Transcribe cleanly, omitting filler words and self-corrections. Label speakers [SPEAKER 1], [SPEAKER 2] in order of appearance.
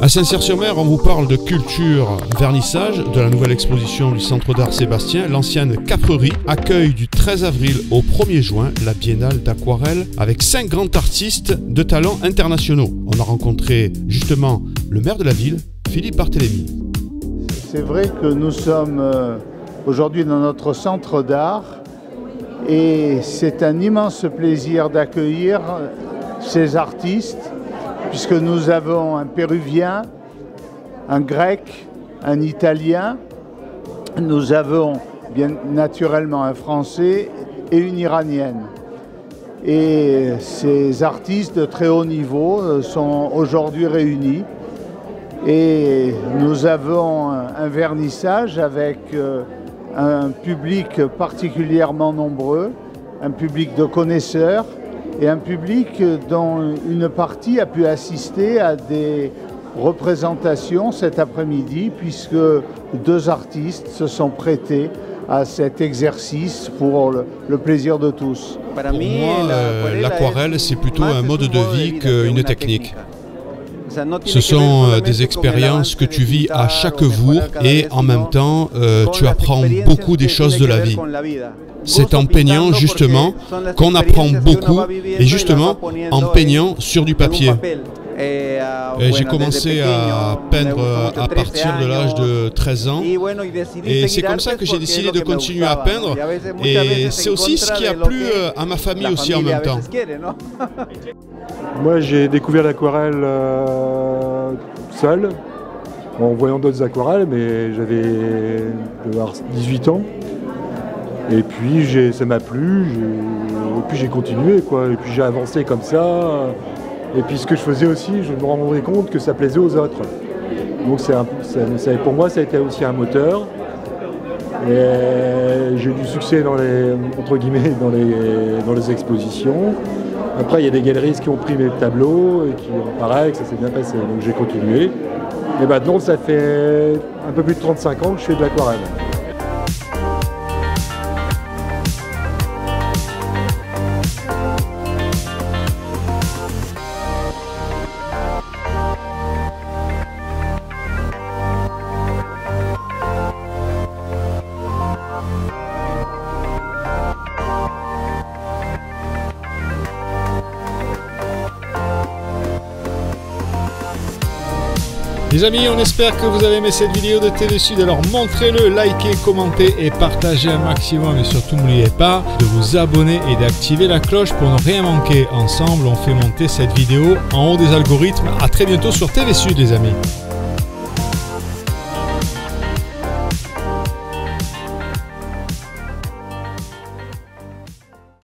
[SPEAKER 1] À Saint-Cyr-sur-Mer, on vous parle de culture vernissage de la nouvelle exposition du Centre d'Art Sébastien. L'ancienne Caprerie accueille du 13 avril au 1er juin la Biennale d'aquarelle avec 5 grands artistes de talents internationaux. On a rencontré justement le maire de la ville, Philippe Barthélémy.
[SPEAKER 2] C'est vrai que nous sommes aujourd'hui dans notre centre d'art et c'est un immense plaisir d'accueillir ces artistes puisque nous avons un Péruvien, un Grec, un Italien, nous avons bien naturellement un Français et une Iranienne. Et ces artistes de très haut niveau sont aujourd'hui réunis et nous avons un vernissage avec un public particulièrement nombreux, un public de connaisseurs et un public dont une partie a pu assister à des représentations cet après-midi puisque 2 artistes se sont prêtés à cet exercice pour le plaisir de tous.
[SPEAKER 1] Pour moi, l'aquarelle, c'est plutôt un mode de vie qu'une technique. Ce sont des expériences que tu vis à chaque jour et en même temps, tu apprends beaucoup des choses de la vie. C'est en peignant justement qu'on apprend beaucoup et justement en peignant sur du papier. J'ai commencé à peindre à partir de l'âge de 13 ans et c'est comme ça que j'ai décidé de continuer à peindre et c'est aussi ce qui a plu à ma famille aussi en même temps.
[SPEAKER 3] Moi j'ai découvert l'aquarelle seul, en voyant d'autres aquarelles, mais j'avais 18 ans. Et puis ça m'a plu, et puis j'ai continué quoi, et puis j'ai avancé comme ça. Et puis ce que je faisais aussi, je me rendais compte que ça plaisait aux autres. Donc pour moi ça a été aussi un moteur. Et j'ai eu du succès dans les expositions. Après il y a des galeristes qui ont pris mes tableaux et qui ont pareil, que ça s'est bien passé. Donc j'ai continué. Et maintenant ça fait un peu plus de 35 ans que je fais de l'aquarelle.
[SPEAKER 1] Les amis, on espère que vous avez aimé cette vidéo de TV Sud, alors montrez-le, likez, commentez et partagez un maximum et surtout n'oubliez pas de vous abonner et d'activer la cloche pour ne rien manquer. Ensemble, on fait monter cette vidéo en haut des algorithmes. À très bientôt sur TV Sud les amis.